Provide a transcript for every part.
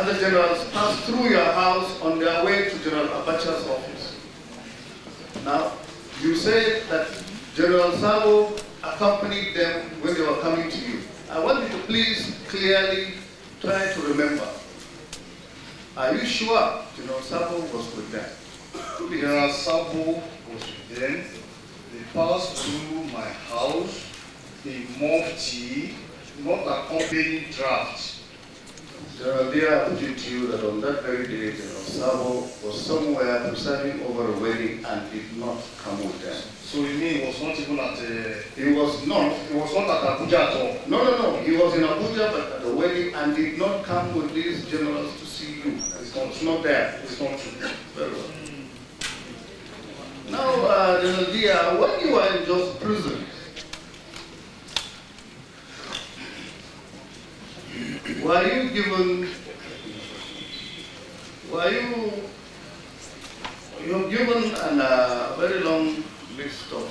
other generals passed through your house on their way to General Abacha's office. Now, you say that General Sabo accompanied them when they were coming to you. I want you to please clearly try to remember. Are you sure General Sabo was with them? General Sabo was with them. They passed through my house. They moved tea, not accompanying drafts. General Diya put it to you that on that very day, General Sabo was somewhere presiding over a wedding and did not come with them. So you mean it was not even at He was not. It was not at Abuja at all? No. He was in Abuja but at the wedding and did not come with these generals to see you. It's not there. It's not true. Very well. Now, General Diya, when you were in Jos prison, were you given a very long list of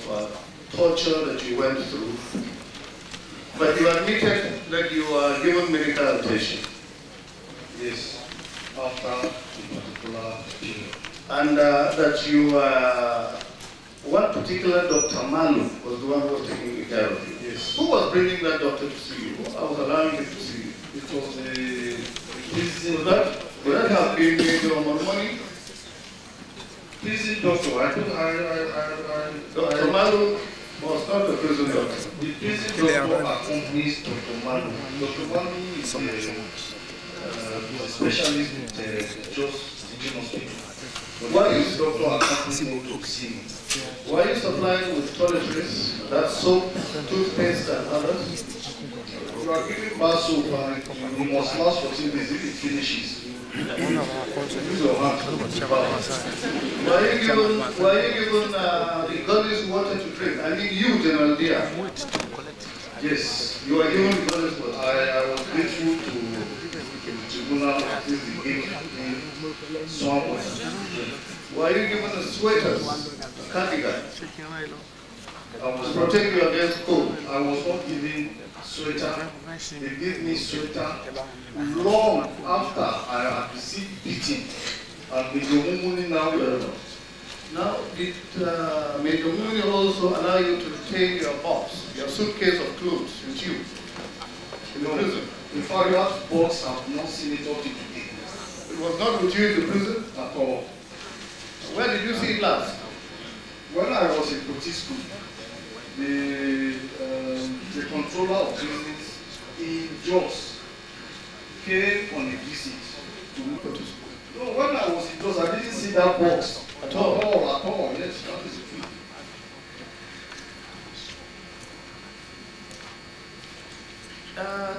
torture that you went through, but you admitted that you were given medical attention? Yes, after a particular period. And that you, one particular Dr. Malu was the one who was taking care of you. Yes. Who was bringing that doctor to see you? I was allowing him to see you. It was a prison. Would that have been your money? Prison doctor. Dr. Malu was not the prison doctor. The prison doctor accompanies Dr. Malu. Dr. Malu is a specialist with just teaching hospital. Why is doctor accompanies to see me? Were you supplied with toiletries, that soap, toothpaste, and others? You are giving bath soap and you must last 14 days if it finishes. Use your hands to bath. Were you given the goddess water to drink? I mean you, General Diya. Yes. You were given the goddess water. I was grateful to tribunal since they gave me some water. Were you given the sweaters, a cardigan? I was To protect you against cold. I was not given sweater. They gave me sweater long after I had received beating. And with the woman Now, did Major Muni also allow you to take your box, your suitcase of clothes with you in the prison? in fact, that box I have not seen it up to today. It was not with you in the prison? At all. Where did you see it last? When I was in Kuti school, the controller of prisons in Jos came on a visit to Kuti school. No, when I was in Jos, I didn't see that box at all. At all. Yes, that is true.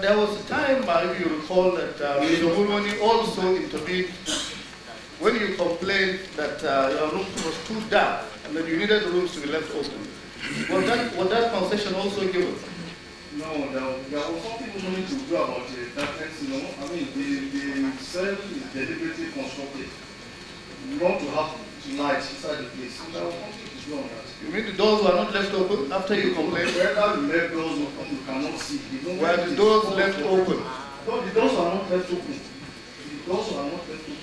There was a time, if you recall, that Major Mulwani also intervened when you complained that your room was too dark and that you needed the rooms to be left open. Was that concession also given? No, there was something we need to do about darkness, you know. I mean, the cell is deliberately constructed not to have light inside the place. So there was something to do on that. You mean the doors were not left open after you complained? Whether the left doors open, you cannot see. Were the doors left open? No, the doors are not left open. The doors are not left open.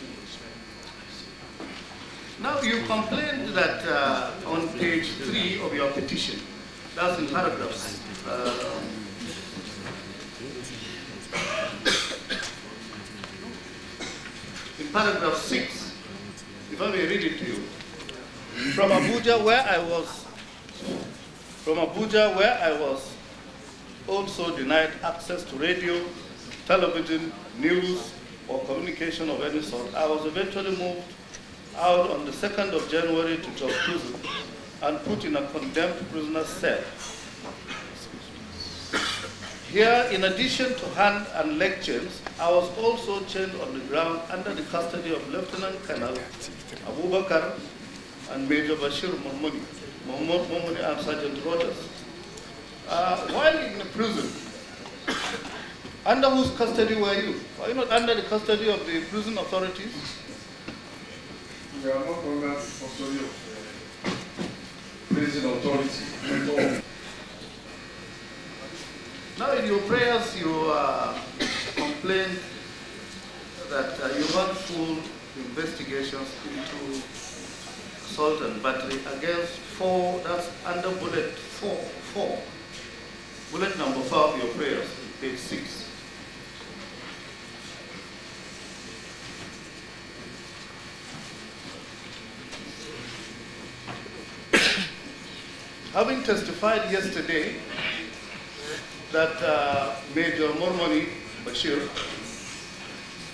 Now you complained that on page 3 of your petition, that's in paragraphs. In paragraph 6, if I may read it to you. From Abuja, where I was also denied access to radio, television, news, or communication of any sort, I was eventually moved out on the 2nd of January to Jos prison and put in a condemned prisoner cell. Here, in addition to hand and leg chains, I was also chained on the ground under the custody of Lieutenant Colonel Abubakar and Major Bashir Momoni and Sergeant Rogers. While in the prison, under whose custody were you? Were you not under the custody of the prison authorities? We are not under the custody of prison authority. Now in your prayers you complained that you want full investigations into assault and battery against 4, that's under bullet 4. Bullet number 4 of your prayers, page 6. Having testified yesterday that Major Mormoni Bashir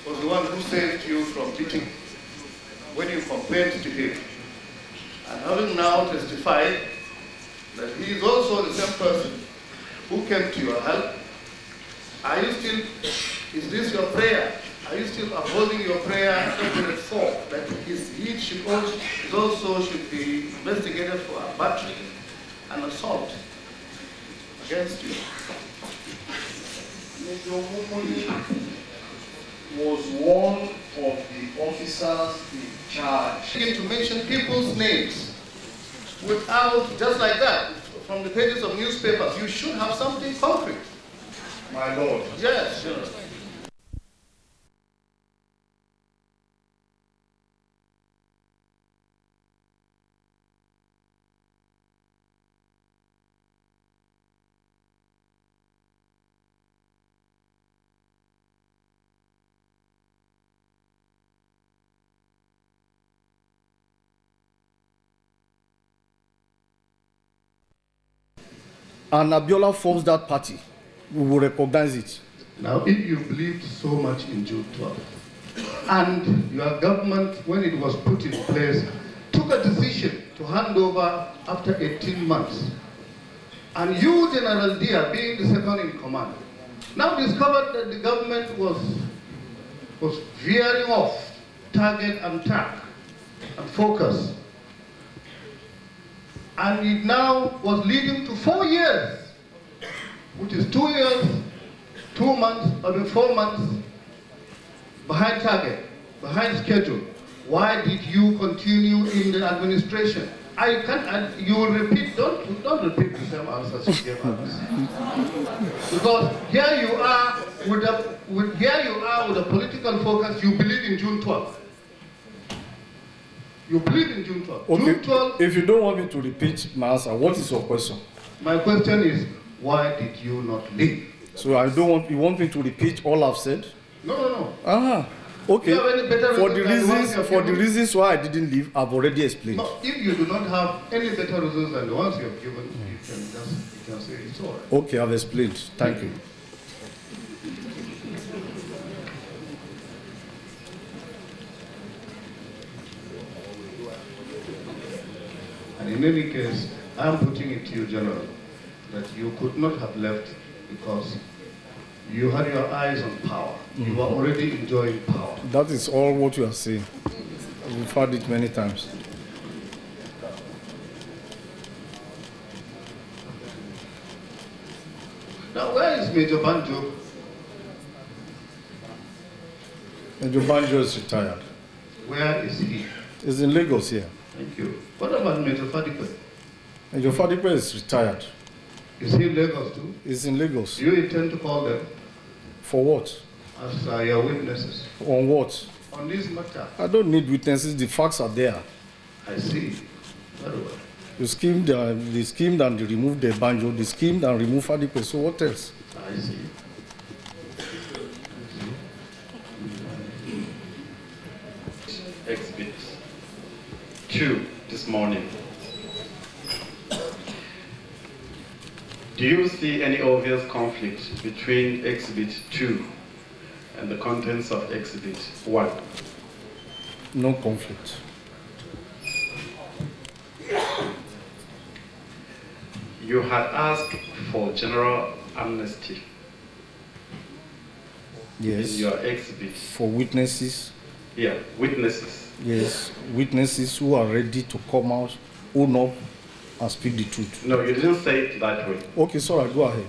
was the one who saved you from beating when you complained to him, and having now testified that he is also the same person who came to your help, are you still, is this your prayer? Are you still upholding your prayer number 4 that he should also should be investigated for battery and assault against you? Major Mormoni was one of the officers in charge. Begin to mention people's names without, just like that, from the pages of newspapers. You should have something concrete. My lord. Yes, sure. And Abiola forms that party, we will recognize it. Now, if you believed so much in June 12th, and your government, when it was put in place, took a decision to hand over after 18 months, and you, General Diya, being the second in command, now discovered that the government was veering off target and track and focus, and it now was leading to 4 years, which is 2 years, 2 months, or 4 months behind target, behind schedule. Why did you continue in the administration? I can't, and you will repeat, don't repeat the same answers you gave us. Because here you are with a political focus, you believe in June 12th. You believe in June 12th. Okay. June 12th. If you don't want me to repeat my answer, what is your question? My question is, why did you not leave? So I don't want, you want me to repeat all I've said? No. Ah, okay. You have any better For the reasons why I didn't leave, I've already explained. No, if you do not have any better reasons than the ones you have given, you can say it's all right. Okay, I've explained. Thank you. And in any case, I am putting it to you, General, that you could not have left because you had your eyes on power. You were already enjoying power. That is all what you are saying. We've heard it many times. Now, where is Major Banjo? Major Banjo is retired. Where is he? He's in Lagos here. Thank you. What about Major Fadipe? Major Fadipe is retired. Is he in Lagos too? He's in Lagos. Do you intend to call them? For what? As your witnesses? On what? On this matter? I don't need witnesses. The facts are there. I see. Very well. They schemed and they removed the Banjo. They schemed and removed Fadipe. So what else? I see. Exhibit 2 this morning. Do you see any obvious conflict between Exhibit 2 and the contents of Exhibit 1? No conflict. You had asked for general amnesty Yes. in your exhibit. For witnesses. Yeah, witnesses. Yes, witnesses who are ready to come out, own up, and speak the truth. No, you didn't say it that way. Okay, sorry, go ahead.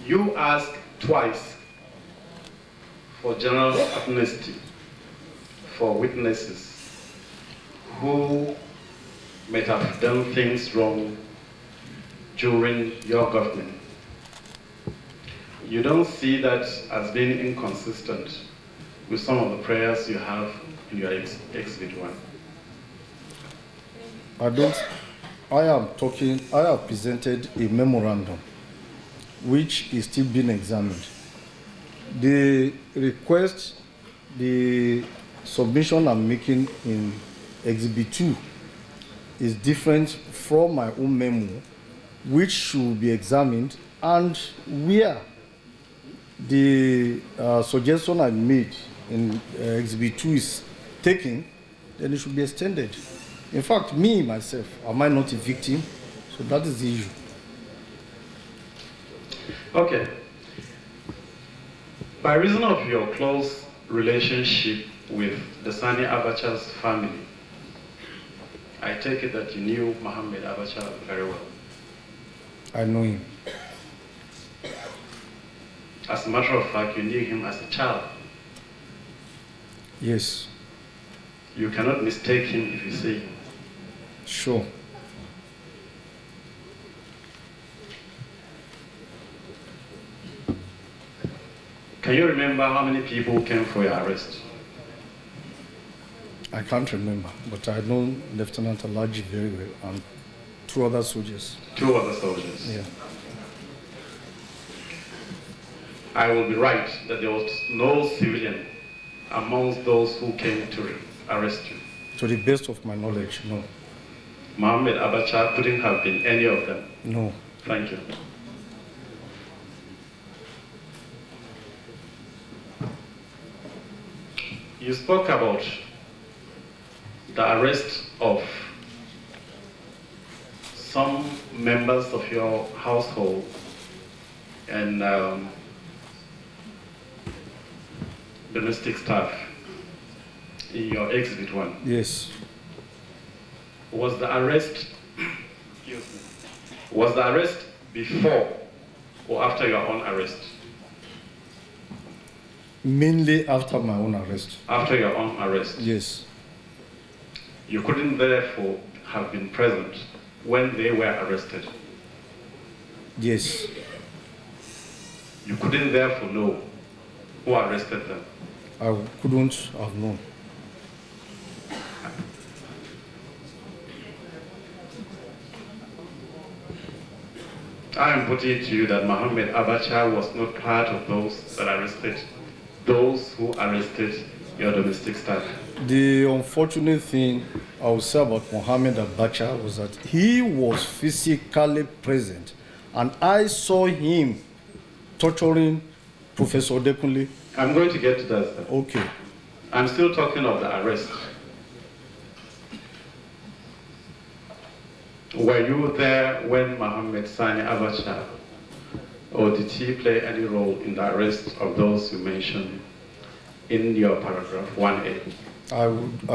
You asked twice for general amnesty for witnesses who might have done things wrong during your government. You don't see that as being inconsistent with some of the prayers you have in your Exhibit 1? I have presented a memorandum which is still being examined. The request, the submission I'm making in Exhibit 2 is different from my own memo, which should be examined, and where the suggestion I made in Exhibit 2 is taken, then it should be extended. In fact, me, myself, am I not a victim? So that is the issue. Okay. By reason of your close relationship with the Sani Abacha's family, I take it that you knew Mohammed Abacha very well. I know him. As a matter of fact, you knew him as a child. Yes. You cannot mistake him if you see him. Sure. Can you remember how many people came for your arrest? I can't remember, but I know Lieutenant Alaji very well and 2 other soldiers. 2 other soldiers? Yeah. I will be right that there was no civilian amongst those who came to arrest you. To the best of my knowledge, no. Mohammed Abacha couldn't have been any of them? No. Thank you. You spoke about the arrest of some members of your household and domestic staff in your Exhibit 1. Yes. Was the arrest, was the arrest before or after your own arrest? Mainly after my own arrest. After your own arrest? Yes. You couldn't therefore have been present when they were arrested? Yes. You couldn't therefore know who arrested them? I couldn't have known. I am putting it to you that Mohammed Abacha was not part of those that arrested, those who arrested your domestic staff. The unfortunate thing I would say about Mohammed Abacha was that he was physically present, and I saw him torturing Professor Odekunle. I'm going to get to that, sir. Okay. I'm still talking of the arrest. Were you there when Mohammed Sani Abacha, or did he play any role in the arrest of those you mentioned in your paragraph 1A? I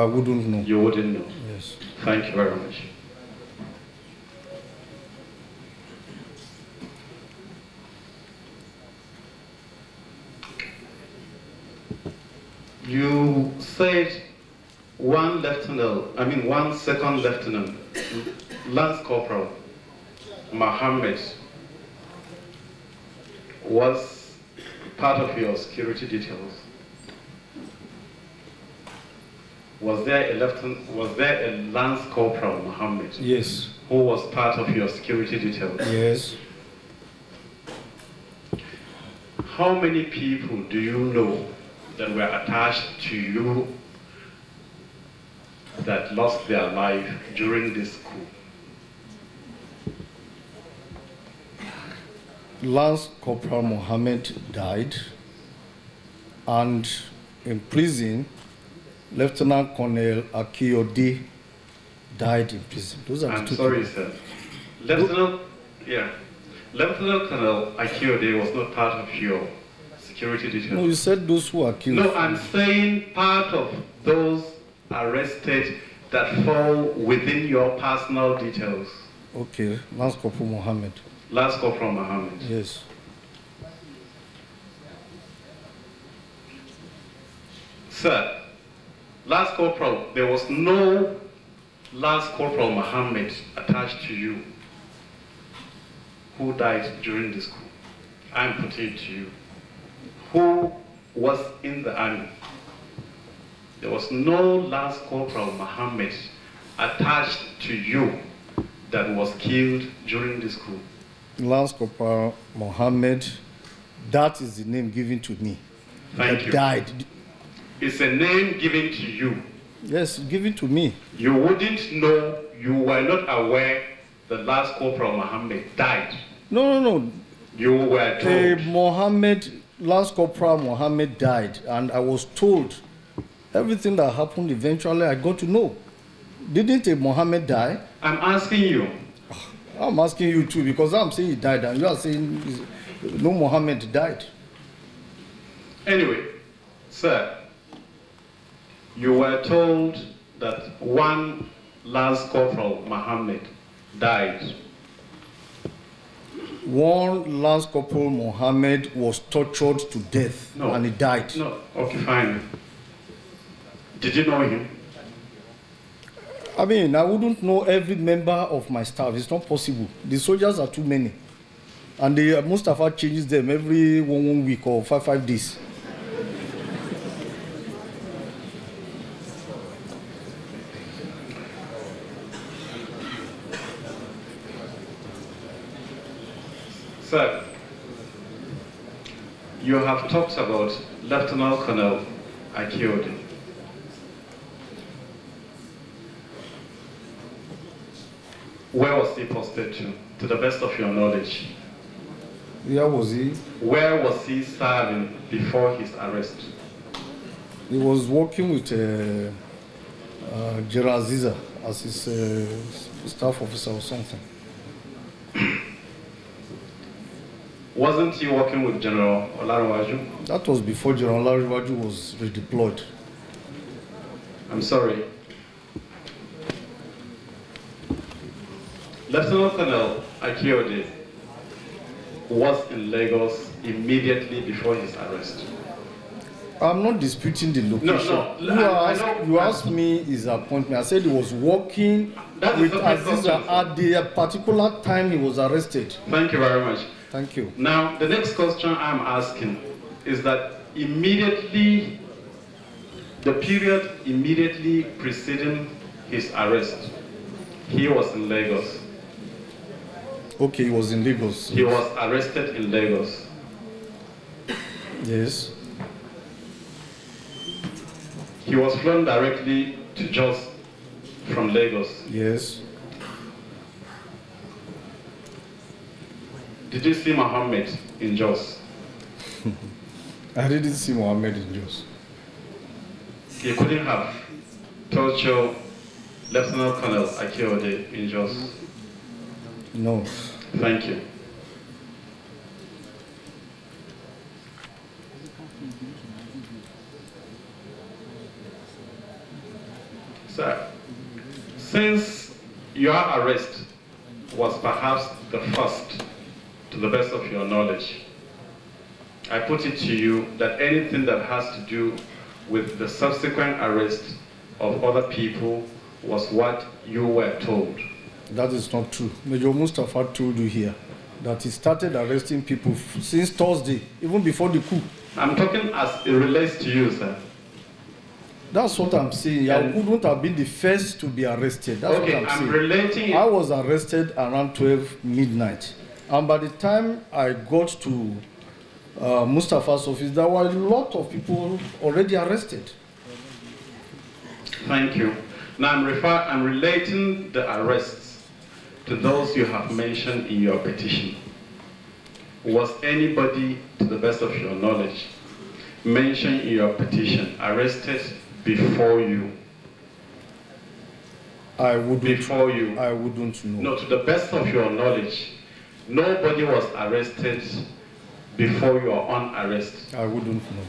wouldn't know. You wouldn't know? Yes. Thank you very much. You said one second lieutenant, Lance Corporal Mohammed was part of your security details. Was there a Lance Corporal Mohammed? Yes. Who was part of your security details? Yes. How many people do you know that were attached to you that lost their life during this coup? Lance Corporal Mohammed died, and in prison, Lieutenant Colonel Akiyode died in prison. Those are I'm the two sorry, people. sir. Lieutenant Colonel Akiyode was not part of your security details. No, you said those who are killed. No, I'm saying part of those arrested that fall within your personal details. Okay, Lance Corporal Mohammed. Lance Corporal Mohammed. Yes. Sir, Lance Corporal, there was no Lance Corporal Mohammed attached to you who died during this coup. I'm putting it to you. Who was in the army? There was no Lance Corporal Mohammed attached to you that was killed during this coup. Lance Corporal Mohammed, that is the name given to me. Thank you. Died. It's a name given to you. Yes, given to me. You wouldn't know, you were not aware the last Corporal Mohammed died. No. You were told. Lance Corporal Mohammed died, and I was told everything that happened. Eventually, I got to know. Didn't a Mohammed die? I'm asking you. I'm asking you too, because I'm saying he died, and you are saying no Mohammed died. Anyway, sir, you were told that one Lance Corporal Mohammed died. One Lance Corporal Mohammed was tortured to death, and he died. No, okay, fine. Did you know him? I mean, I wouldn't know every member of my staff. It's not possible. The soldiers are too many. And Mustafa changes them every one week or 5 days. Sir, you have talked about Lieutenant Colonel Akiode. Where was he posted to the best of your knowledge? Where was he? Where was he serving before his arrest? He was working with Gerald Ziza as his staff officer or something. Wasn't he working with General Olaruwaju? That was before General Olaruwaju was redeployed. I'm sorry. Lieutenant Colonel Akiode was in Lagos immediately before his arrest. I'm not disputing the location. No. You asked me his appointment. I said he was working with Aziza at the particular time he was arrested. Thank you very much. Thank you. Now, the next question I'm asking is that immediately, the period immediately preceding his arrest, he was in Lagos. Okay, he was in Lagos. He was arrested in Lagos. Yes. He was flown directly to Jos from Lagos. Yes. Did you see Mohammed in Jos? I didn't see Mohammed in Jos. He couldn't have tortured Lieutenant Colonel Akiode in Jos. No. Thank you. Sir, since your arrest was perhaps the first, to the best of your knowledge, I put it to you that anything that has to do with the subsequent arrest of other people was what you were told. That is not true. Major Mustafa told you here that he started arresting people since Thursday, even before the coup. I'm talking as it relates to you, sir. That's what I'm saying. I wouldn't have been the first to be arrested. That's okay, what I'm saying. Relating. I was arrested around 12 midnight. And by the time I got to Mustafa's office, there were a lot of people already arrested. Thank you. Now I'm relating the arrests to those you have mentioned in your petition. Was anybody, to the best of your knowledge, mentioned in your petition arrested before you? I wouldn't. Before you? I wouldn't know. No, to the best of your knowledge, nobody was arrested before you are on arrest. I wouldn't know.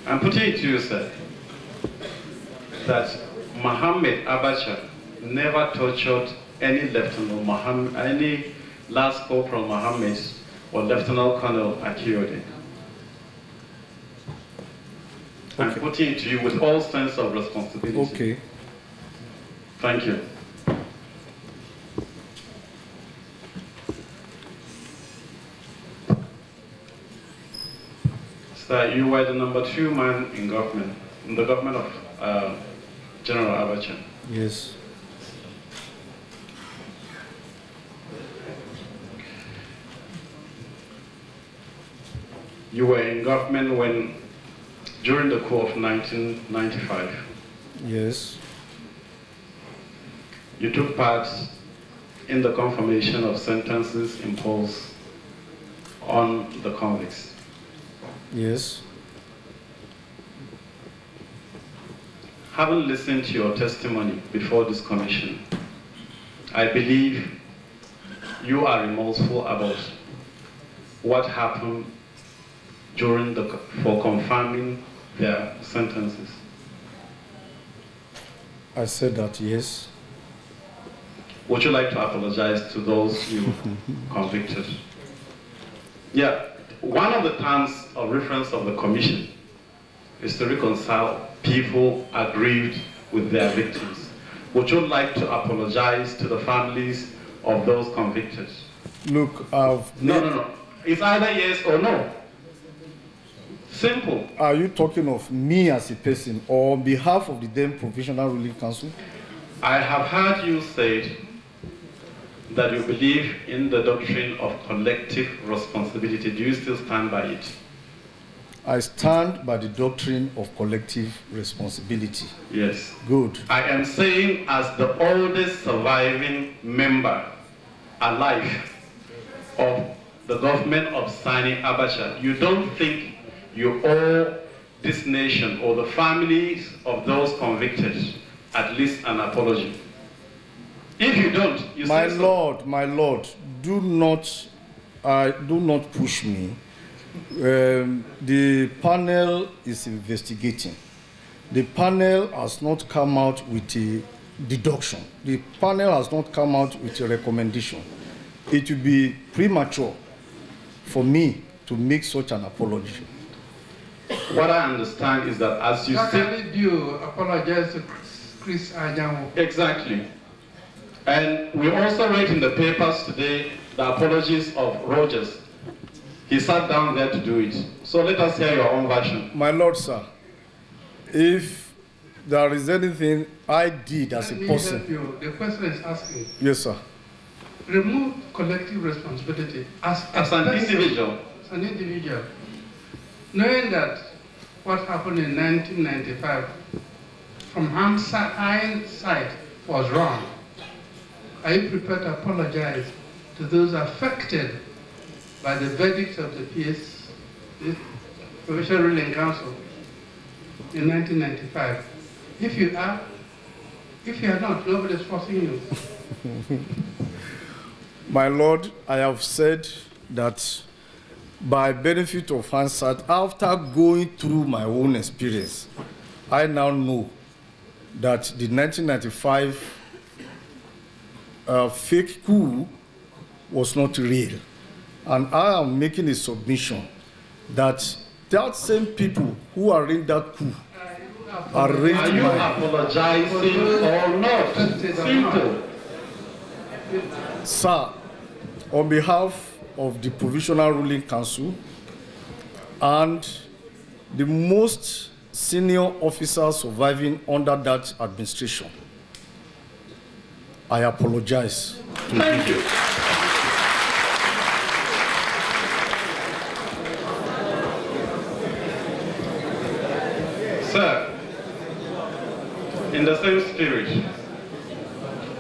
I'm putting it to you, sir, that Mohammed Abacha never tortured any Lieutenant Mohammed, any Last Corporal Mohammed or Lieutenant Colonel Akiode. I'm putting it to you with all sense of responsibility. Okay. Thank you. Sir, you were the #2 man in government, in the government of General Abacha. Yes. You were in government when, during the coup of 1995. Yes. You took part in the confirmation of sentences imposed on the convicts. Yes. Having listened to your testimony before this commission, I believe you are remorseful about what happened during for confirming their sentences. I said that, yes. Would you like to apologize to those you convicted? Yeah, one of the terms of reference of the commission is to reconcile people aggrieved with their victims. Would you like to apologize to the families of those convicted? Look, No. It's either yes or no. Simple. Are you talking of me as a person or on behalf of the then Provisional Ruling Council? I have heard you say that you believe in the doctrine of collective responsibility. Do you still stand by it? I stand by the doctrine of collective responsibility. Yes. Good. I am saying, as the oldest surviving member alive of the government of Sani Abacha, you don't think you owe this nation or the families of those convicted at least an apology? If you don't, you my say lord, so. my lord, do not push me. The panel is investigating. The panel has not come out with a deduction. The panel has not come out with a recommendation. It will be premature for me to make such an apology. What I understand is that as you said, you apologize to Chris Ajamu. Exactly. And we also read in the papers today the apologies of Rogers. He sat down there to do it. So let us hear your own version. My lord, sir, if there is anything I did as a person... Help you. The question is asking. Yes, sir. Remove collective responsibility as an individual. As an individual. Knowing that what happened in 1995 from hindsight was wrong, are you prepared to apologize to those affected by the verdict of the PS, the Provisional Ruling Council in 1995? If you are not, nobody is forcing you. My lord, I have said that by benefit of hindsight, after going through my own experience, I now know that the 1995 fake coup was not real. And I am making a submission that that same people who are in that coup are you apologizing or not? Simple. Sir, on behalf of the Provisional Ruling Council and the most senior officers surviving under that administration, I apologize. Thank you. Sir, in the same spirit,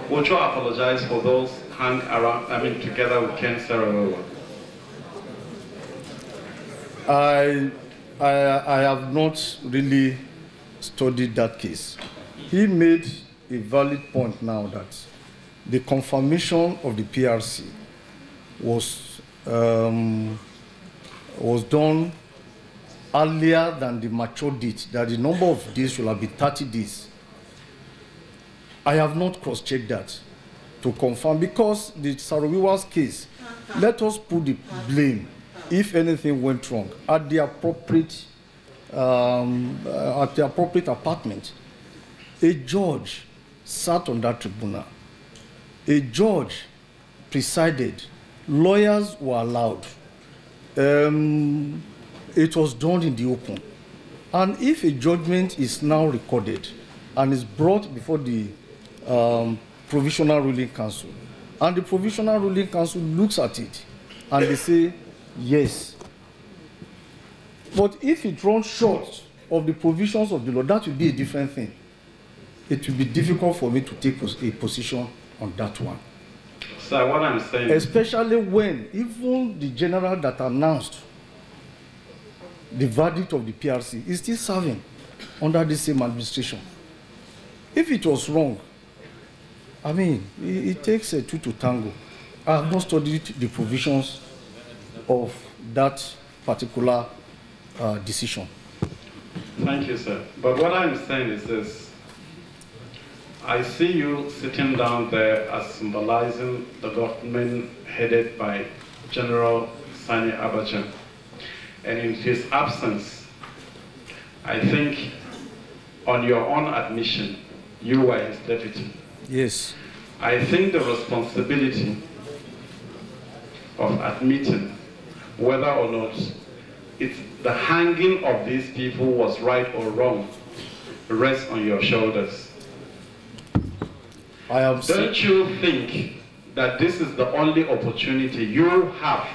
would you apologize for those hung around, together with Ken Sarawa? I have not really studied that case. He made a valid point now that the confirmation of the PRC was done earlier than the mature date, that the number of days should have been 30 days. I have not cross-checked that. to confirm, because the Sarawiwa's case, let us put the blame, if anything went wrong, at the appropriate apartment. A judge sat on that tribunal. A judge presided. Lawyers were allowed. It was done in the open. And if a judgment is now recorded and is brought before the Provisional Ruling Council, and the Provisional Ruling Council looks at it and they say, yes. But if it runs short of the provisions of the law, that will be a different thing. It will be difficult for me to take a position on that one. So what I'm saying, especially when even the general that announced the verdict of the PRC is still serving under the same administration. If it was wrong, I mean, it takes two to tango. I have not studied the provisions of that particular decision. Thank you, sir. But what I'm saying is this. I see you sitting down there as symbolizing the government headed by General Sani Abacha. And in his absence, I think on your own admission, you were his deputy. Yes. I think the responsibility of admitting whether or not it's the hanging of these people was right or wrong rests on your shoulders. Don't you think that this is the only opportunity you have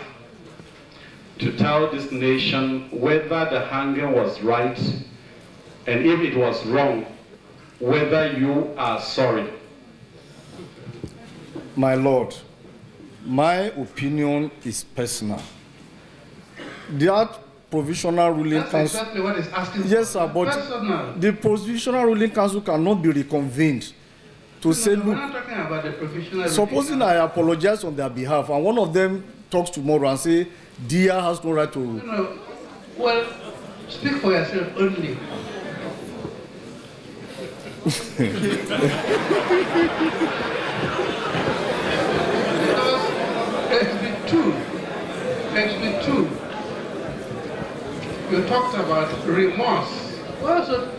to tell this nation whether the hanging was right, and if it was wrong, whether you are sorry? My Lord, my opinion is personal. That Provisional Ruling Council... That's exactly what it's asking for. Yes, sir, but personal. The Provisional Ruling Council cannot be reconvened to say, look... We're not talking about the Provisional Supposing I apologize on their behalf, and one of them talks tomorrow and say, Diya has no right to... No. Well, speak for yourself only. Exhibit 2, you talked about remorse. Also,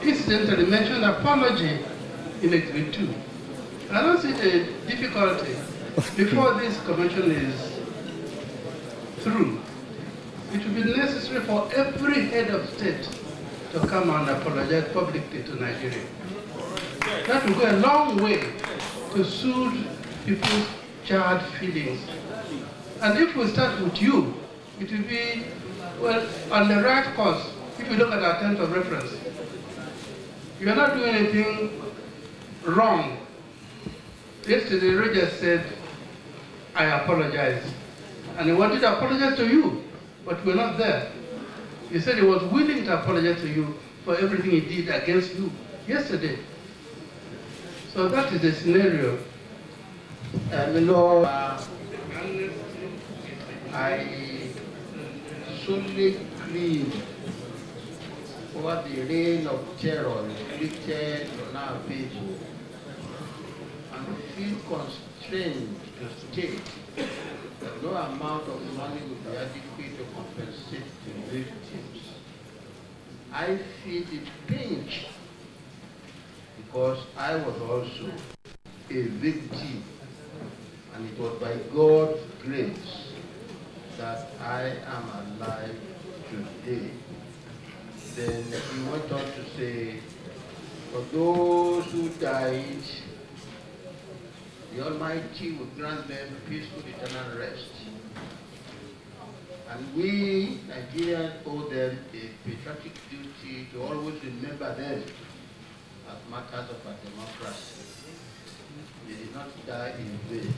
incidentally mentioned apology in Exhibit 2. I don't see the difficulty. Before this convention is through, it will be necessary for every head of state to come and apologize publicly to Nigeria. That will go a long way to soothe people's charred feelings. And if we start with you, it will be, well, on the right course, if you look at our terms of reference. You are not doing anything wrong. Yesterday, Roger said, I apologize. And he wanted to apologize to you, but we're not there. He said he was willing to apologize to you for everything he did against you yesterday. So that is the scenario. I solely grieve over the reign of terror inflicted on our people and feel constrained to state that no amount of money will be adequate to compensate the victims. I feel it pinch because I was also a victim, and it was by God's grace that I am alive today. Then he went on to say, for those who died, the Almighty will grant them peaceful eternal rest. And we, Nigerians, owe them a patriotic duty to always remember them as matters of our democracy. They did not die in vain.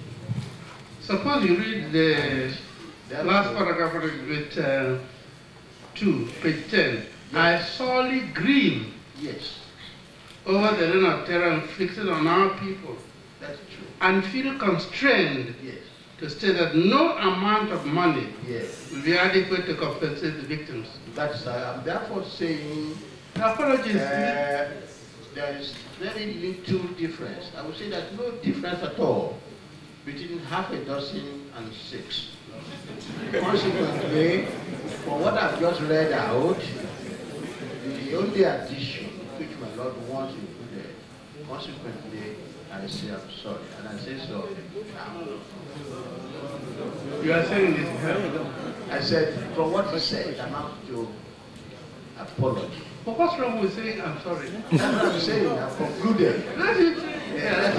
Suppose you read the last paragraph of Exhibit 2, page 10. Yes. I sorely grieve over the reign of terror inflicted on our people. That's true. And feel constrained to state that no amount of money will be adequate to compensate the victims. That's I'm therefore saying apologies. there is very little difference. I would say there's no difference at all between half a dozen and 6. Consequently, from what I've just read out, the only addition which my Lord wants included, consequently, I say I'm sorry, and I say so now. You are saying this? I said, from what he said, it amounts to apology. But what's wrong with saying I'm sorry? That's what I'm saying, I've concluded. That's it. Yeah,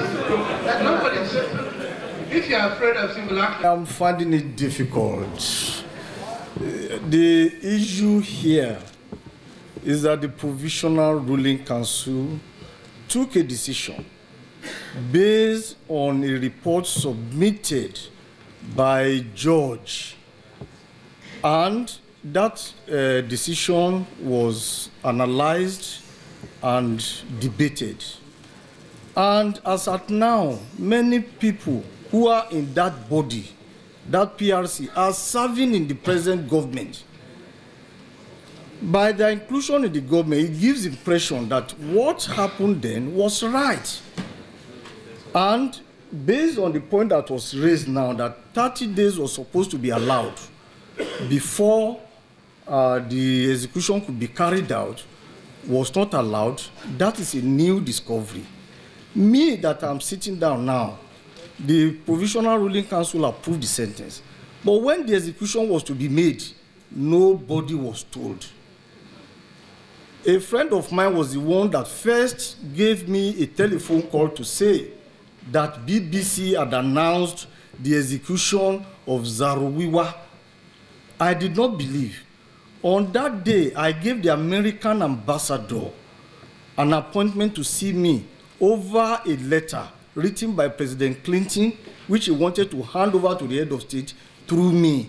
that's nobody said. If you are afraid of single action, I'm finding it difficult. The issue here is that the Provisional Ruling Council took a decision based on a report submitted by George, and that decision was analyzed and debated. And as at now, many people who are in that body, that PRC, are serving in the present government. By their inclusion in the government, it gives the impression that what happened then was right. And based on the point that was raised now, that 30 days was supposed to be allowed before the execution could be carried out, was not allowed. That is a new discovery. Me, that I'm sitting down now, the Provisional Ruling Council approved the sentence. But when the execution was to be made, nobody was told. A friend of mine was the one that first gave me a telephone call to say that BBC had announced the execution of Zaruwiwa. I did not believe. On that day, I gave the American ambassador an appointment to see me over a letter written by President Clinton, which he wanted to hand over to the head of state through me.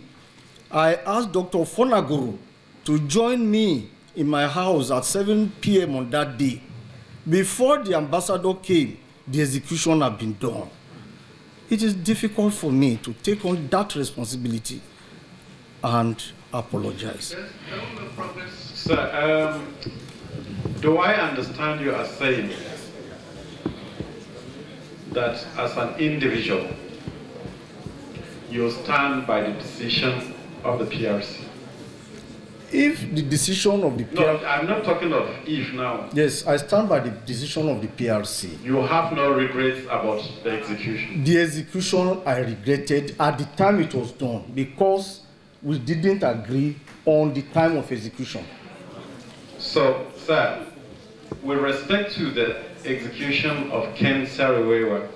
I asked Dr. Fonagoro to join me in my house at 7 p.m. on that day. Before the ambassador came, the execution had been done. It is difficult for me to take on that responsibility and apologize. Sir, do I understand you as saying that as an individual, you stand by the decision of the PRC? If the decision of the PRC... No, I'm not talking of if now. Yes, I stand by the decision of the PRC. You have no regrets about the execution? The execution I regretted at the time it was done because we didn't agree on the time of execution. So, sir, with respect to the execution of Ken Sariwewa,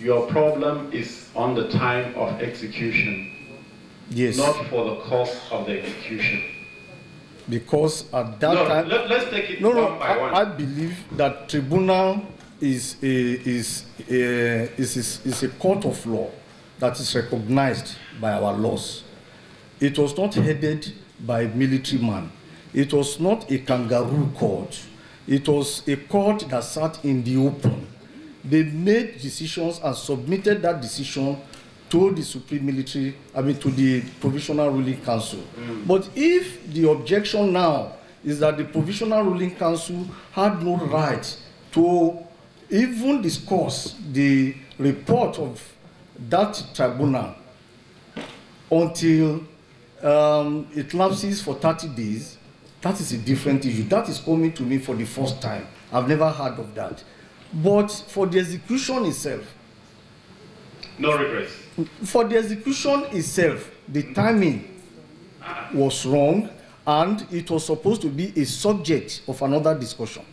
your problem is on the time of execution. Yes. Not for the cause of the execution. Because at that time... Let's take it one by one. I believe that tribunal is a court of law that is recognized by our laws. It was not headed by a military man. It was not a kangaroo court. It was a court that sat in the open. They made decisions and submitted that decision to the to the Provisional Ruling Council. But if the objection now is that the Provisional Ruling Council had no right to even discuss the report of that tribunal until it lapses for 30 days, that is a different issue. That is coming to me for the first time. I've never heard of that. But for the execution itself, no regrets. For the execution itself, the timing was wrong, and it was supposed to be a subject of another discussion,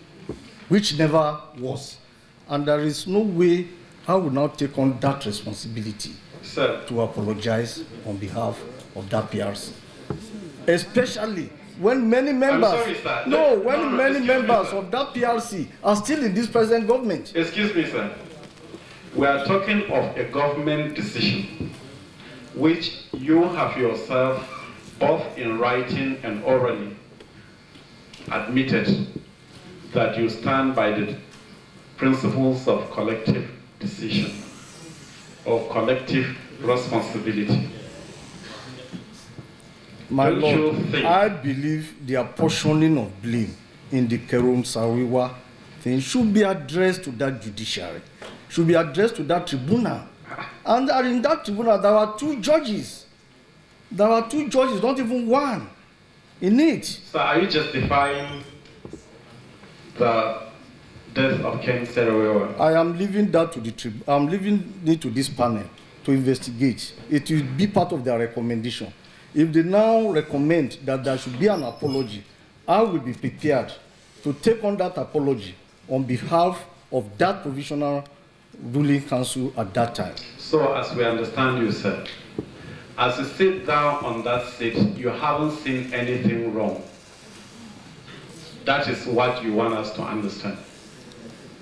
which never was. And there is no way I will now take on that responsibility, sir, to apologize on behalf of that PRC. Especially when many members, members of that PRC are still in this present government. Excuse me, sir. We are talking of a government decision, which you have yourself, both in writing and orally, admitted that you stand by the principles of collective decision, of collective responsibility. My Lord, I believe the apportioning of blame in the Kerum Sariwa thing should be addressed to that judiciary, should be addressed to that tribunal. And in that tribunal, there were 2 judges. There were 2 judges, not even one, in it. So are you justifying the death of Ken Saro-Wiwa? I am leaving that to the I'm leaving it to this panel to investigate. It will be part of their recommendation. If they now recommend that there should be an apology, I will be prepared to take on that apology on behalf of that provisional ruling council at that time. So as we understand you, sir, as you sit down on that seat, you haven't seen anything wrong. That is what you want us to understand.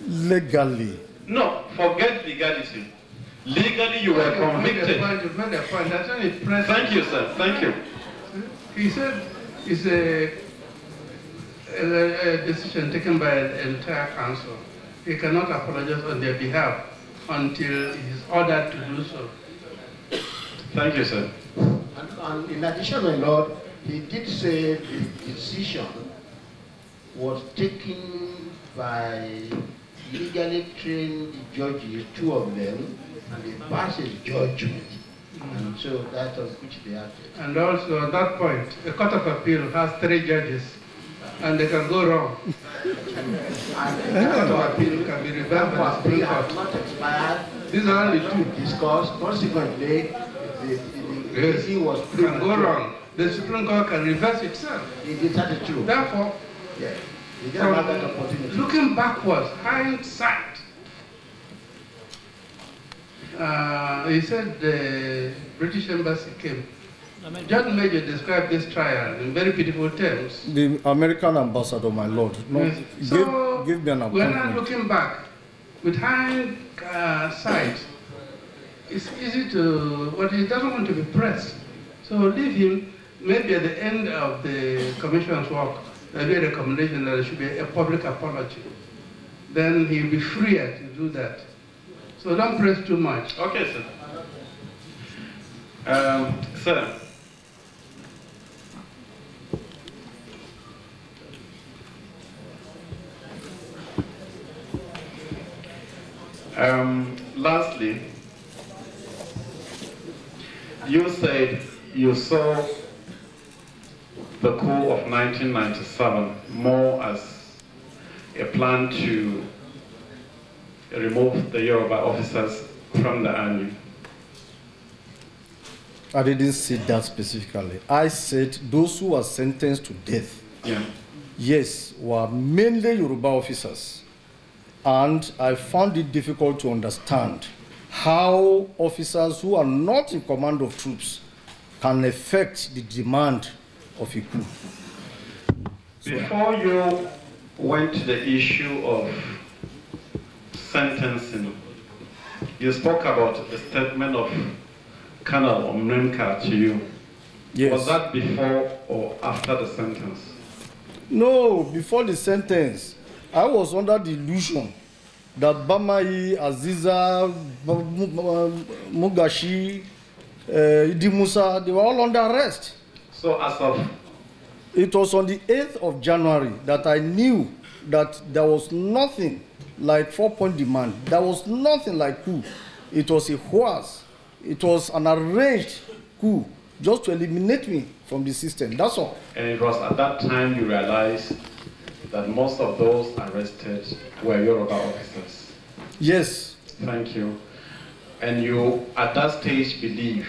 Legally. No, forget legality. Legally, you were convicted. You've made a point. That's only press. Thank you, sir. Thank you. He said it's a decision taken by the entire council. He cannot apologize on their behalf until he is ordered to do so. Thank you, sir. And in addition, my lord, he did say the decision was taken by legally trained judges, 2 of them, and they passed his judgment. And so that was which they acted. And also at that point, the Court of Appeal has 3 judges, and they can go wrong. And the Court of Appeal can be reversed by the Supreme Court. has not expired. These are only 2. Discussed. Consequently, the case was can go wrong. The Supreme Court can reverse itself. It is that true. Therefore, yeah, you didn't have that opportunity. Looking backwards, hindsight, he said the British Embassy came. Judge Major described this trial in very beautiful terms. The American ambassador, my lord, so give me an appointment. We're not looking back. With hindsight, it's easy to, but he doesn't want to be pressed. So leave him, maybe at the end of the commission's work, there'll be a recommendation that there should be a public apology. Then he'll be freer to do that. So don't press too much. Okay, sir. Sir. Lastly, you said you saw the coup of 1997 more as a plan to remove the Yoruba officers from the army. I didn't say that specifically. I said those who were sentenced to death, yes, were mainly Yoruba officers. And I found it difficult to understand how officers who are not in command of troops can affect the demand of a coup. Before you went to the issue of sentencing, you spoke about the statement of Colonel Omnemka to you. Yes. Was that before or after the sentence? No, before the sentence. I was under the illusion that Bamai, Aziza, Mugashi, Idi Musa, they were all under arrest. So as of... It was on the 8th of January that I knew that there was nothing like 4-point demand. There was nothing like coup. It was a hoax. It was an arranged coup just to eliminate me from the system. That's all. And it was at that time you realized that most of those arrested were Yoruba officers. Yes. Thank you. And you, at that stage, believed